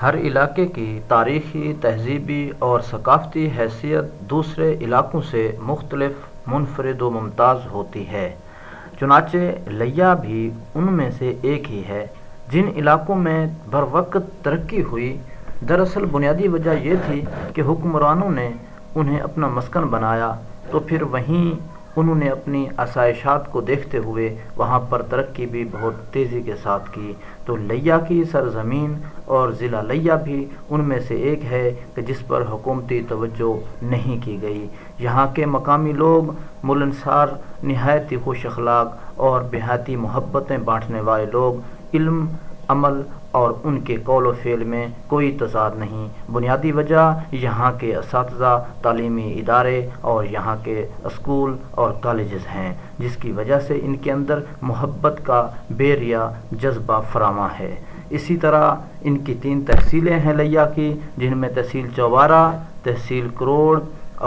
ہر علاقے کی تاریخی، تہذیبی اور ثقافتی حیثیت دوسرے علاقوں سے مختلف، منفرد و ممتاز ہوتی ہے۔ چنانچہ لیا بھی ان میں سے ایک ہی ہے۔ جن علاقوں میں بروقت ترقی ہوئی، دراصل بنیادی وجہ یہ تھی کہ حکمرانوں نے انہیں اپنا مسکن بنایا، تو پھر وہیں انہوں نے اپنی آسائشات کو دیکھتے ہوئے وہاں پر ترقی بھی بہت تیزی کے ساتھ کی۔ تو لیا کی سرزمین اور ضلع لیا بھی ان میں سے ایک ہے کہ جس پر حکومتی توجہ نہیں کی گئی۔ یہاں کے مقامی لوگ ملنسار، نہایت ہی خوش اخلاق اور بہت محبتیں بانٹنے والے لوگ، علم، عمل اور ان کے قول و فعل میں کوئی تضاد نہیں۔ بنیادی وجہ یہاں کے اساتذہ، تعلیمی ادارے اور یہاں کے اسکول اور کالجز ہیں، جس کی وجہ سے ان کے اندر محبت کا بے ریا جذبہ فراواں ہے۔ اسی طرح ان کی 3 تحصیلیں ہیں لیا کی، جن میں تحصیل چوبارہ، تحصیل کروڑ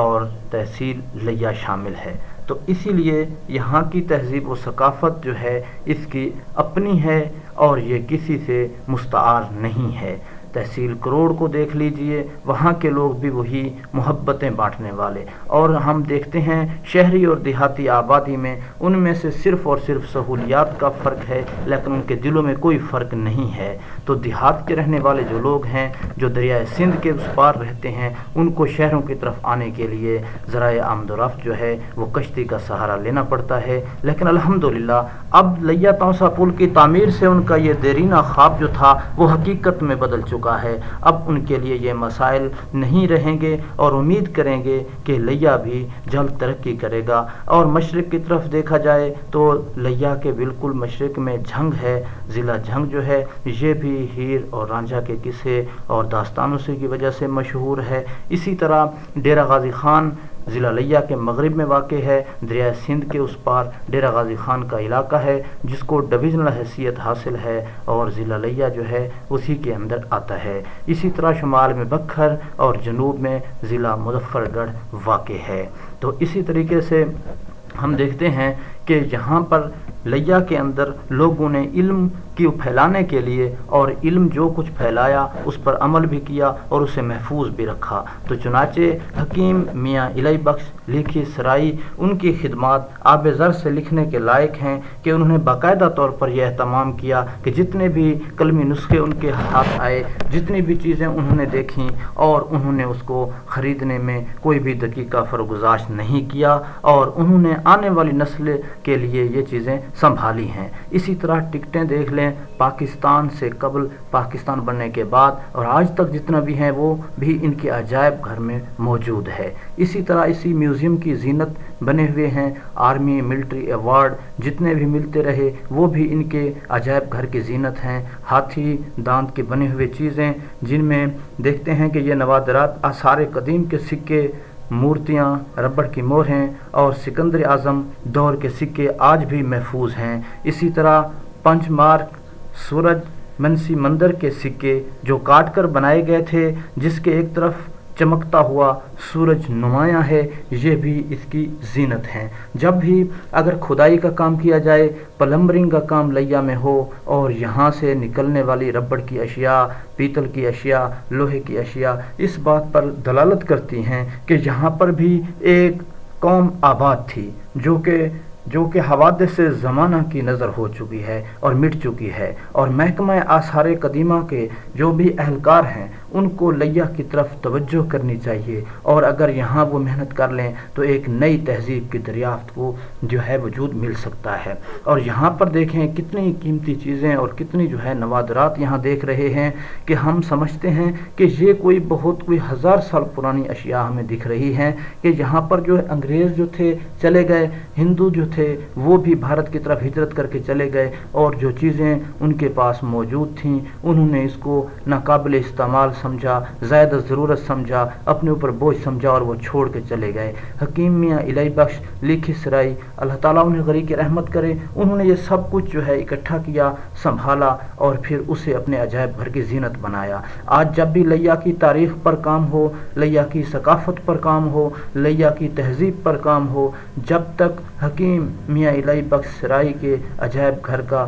اور تحصیل لیا شامل ہے۔ تو اسی لیے یہاں کی تہذیب و ثقافت جو ہے اس کی اپنی ہے اور یہ کسی سے مستعار نہیں ہے۔ تحصیل کروڑ کو دیکھ لیجئے، وہاں کے لوگ بھی وہی محبتیں بانٹنے والے، اور ہم دیکھتے ہیں شہری اور دیہاتی آبادی میں ان میں سے صرف اور صرف سہولیات کا فرق ہے، لیکن ان کے دلوں میں کوئی فرق نہیں ہے۔ تو دیہات کے رہنے والے جو لوگ ہیں، جو دریائے سندھ کے اس پار رہتے ہیں، ان کو شہروں کی طرف آنے کے لیے ذرائع آمد و رفت جو ہے وہ کشتی کا سہارا لینا پڑتا ہے، لیکن الحمدللہ اب لیا تونسا پل کی تعمیر سے ان کا یہ دیرینہ خواب جو تھا وہ حقیقت میں بدل چکا ہے۔ اب ان کے لیے یہ مسائل نہیں رہیں گے، اور امید کریں گے کہ لیا بھی جلد ترقی کرے گا۔ اور مشرق کی طرف دیکھا جائے تو لیا کے بالکل مشرق میں جھنگ ہے، ضلع جھنگ جو ہے یہ بھی ہیر اور رانجھا کے قصے اور داستانوں سے کی وجہ سے مشہور ہے۔ اسی طرح ڈیرہ غازی خان ضلع لیا کے مغرب میں واقع ہے، دریائے سندھ کے اس پار ڈیرہ غازی خان کا علاقہ ہے جس کو ڈویژنل حیثیت حاصل ہے، اور ضلع لیا جو ہے اسی کے اندر آتا ہے۔ اسی طرح شمال میں بکھر اور جنوب میں ضلع مظفر گڑھ واقع ہے۔ تو اسی طریقے سے ہم دیکھتے ہیں کہ یہاں پر لیا کے اندر لوگوں نے علم کی پھیلانے کے لیے اور علم جو کچھ پھیلایا اس پر عمل بھی کیا اور اسے محفوظ بھی رکھا۔ تو چنانچہ حکیم میاں الہی بخش لکھی سرائی، ان کی خدمات آب زر سے لکھنے کے لائق ہیں کہ انہوں نے باقاعدہ طور پر یہ اہتمام کیا کہ جتنے بھی قلمی نسخے ان کے ہاتھ آئے، جتنی بھی چیزیں انہوں نے دیکھیں، اور انہوں نے اس کو خریدنے میں کوئی بھی دقیقہ فرگزاشت نہیں کیا، اور انہوں نے آنے والی نسل کے لیے یہ چیزیں سنبھالی ہیں۔ اسی طرح ٹکٹیں دیکھ لیں، پاکستان سے قبل، پاکستان بننے کے بعد اور آج تک جتنا بھی ہیں وہ بھی ان کے عجائب گھر میں موجود ہے۔ اسی طرح اسی میوزیم کی زینت بنے ہوئے ہیں آرمی ملٹری ایوارڈ جتنے بھی ملتے رہے، وہ بھی ان کے عجائب گھر کی زینت ہیں۔ ہاتھی دانت کے بنے ہوئے چیزیں جن میں دیکھتے ہیں کہ یہ نوادرات آثار قدیم کے سکے، مورتیاں، ربڑ کی مہریں اور سکندر اعظم دور کے سکے آج بھی محفوظ ہیں۔ اسی طرح پنچ مارک سورج منسی مندر کے سکے جو کاٹ کر بنائے گئے تھے، جس کے ایک طرف چمکتا ہوا سورج نمایاں ہے، یہ بھی اس کی زینت ہیں۔ جب بھی اگر کھدائی کا کام کیا جائے، پلمبرنگ کا کام لیا میں ہو، اور یہاں سے نکلنے والی ربڑ کی اشیاء، پیتل کی اشیاء، لوہے کی اشیاء اس بات پر دلالت کرتی ہیں کہ یہاں پر بھی ایک قوم آباد تھی جو کہ حوادث زمانہ کی نظر ہو چکی ہے اور مٹ چکی ہے، اور محکمہ آثار قدیمہ کے جو بھی اہلکار ہیں ان کو لیا کی طرف توجہ کرنی چاہیے، اور اگر یہاں وہ محنت کر لیں تو ایک نئی تہذیب کی دریافت کو جو ہے وجود مل سکتا ہے۔ اور یہاں پر دیکھیں کتنی قیمتی چیزیں اور کتنی جو ہے نوادرات یہاں دیکھ رہے ہیں کہ ہم سمجھتے ہیں کہ یہ کوئی 1000 سال پرانی اشیاء ہمیں دکھ رہی ہیں، کہ یہاں پر جو انگریز جو تھے چلے گئے، ہندو جو تھے وہ بھی بھارت کی طرف ہجرت کر کے چلے گئے، اور جو چیزیں ان کے پاس موجود تھیں انہوں نے اس کو ناقابل استعمال سمجھا، زائد ضرورت سمجھا، اپنے اوپر بوجھ سمجھا اور وہ چھوڑ کے چلے گئے۔ حکیم میاں الہی بخش لیکھی سرائی، اللہ تعالیٰ انہیں غریق رحمت کرے، انہوں نے یہ سب کچھ جو ہے اکٹھا کیا، سنبھالا اور پھر اسے اپنے عجائب گھر کی زینت بنایا۔ آج جب بھی لیا کی تاریخ پر کام ہو، لیا کی ثقافت پر کام ہو، لیا کی تہذیب پر کام ہو، جب تک حکیم میاں الہی بخش سرائی کے عجائب گھر کا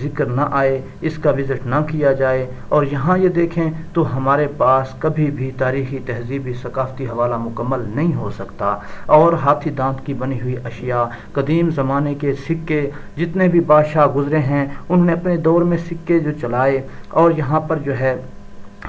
ذکر نہ آئے، اس کا وزٹ نہ کیا جائے، اور یہاں یہ دیکھیں تو ہمارے پاس کبھی بھی تاریخی تہذیبی ثقافتی حوالہ مکمل نہیں ہو سکتا۔ اور ہاتھی دانت کی بنی ہوئی اشیاء، قدیم زمانے کے سکے، جتنے بھی بادشاہ گزرے ہیں انہوں نے اپنے دور میں سکے جو چلائے، اور یہاں پر جو ہے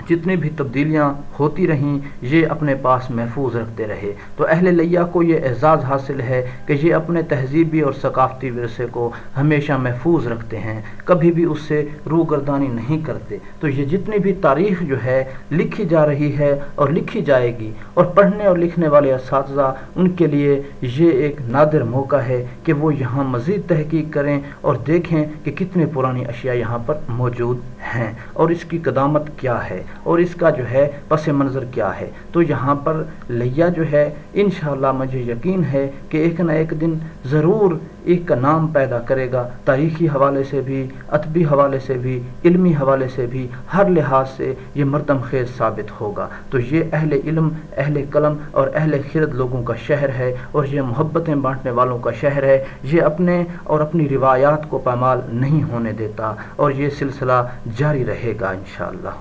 جتنی بھی تبدیلیاں ہوتی رہیں یہ اپنے پاس محفوظ رکھتے رہے۔ تو اہل لیا کو یہ اعزاز حاصل ہے کہ یہ اپنے تہذیبی اور ثقافتی ورثے کو ہمیشہ محفوظ رکھتے ہیں، کبھی بھی اس سے روگردانی نہیں کرتے۔ تو یہ جتنی بھی تاریخ جو ہے لکھی جا رہی ہے اور لکھی جائے گی، اور پڑھنے اور لکھنے والے اساتذہ ان کے لیے یہ ایک نادر موقع ہے کہ وہ یہاں مزید تحقیق کریں اور دیکھیں کہ کتنے پرانی اشیاء یہاں پر موجود ہیں اور اس کی قدامت کیا ہے اور اس کا جو ہے پس منظر کیا ہے۔ تو یہاں پر لیا جو ہے انشاءاللہ مجھے یقین ہے کہ ایک نہ ایک دن ضرور ایک کا نام پیدا کرے گا، تاریخی حوالے سے بھی، ادبی حوالے سے بھی، علمی حوالے سے بھی، ہر لحاظ سے یہ مردم خیز ثابت ہوگا۔ تو یہ اہل علم، اہل قلم اور اہل خرد لوگوں کا شہر ہے، اور یہ محبتیں بانٹنے والوں کا شہر ہے۔ یہ اپنے اور اپنی روایات کو پامال نہیں ہونے دیتا، اور یہ سلسلہ جاری رہے گا انشاءاللہ۔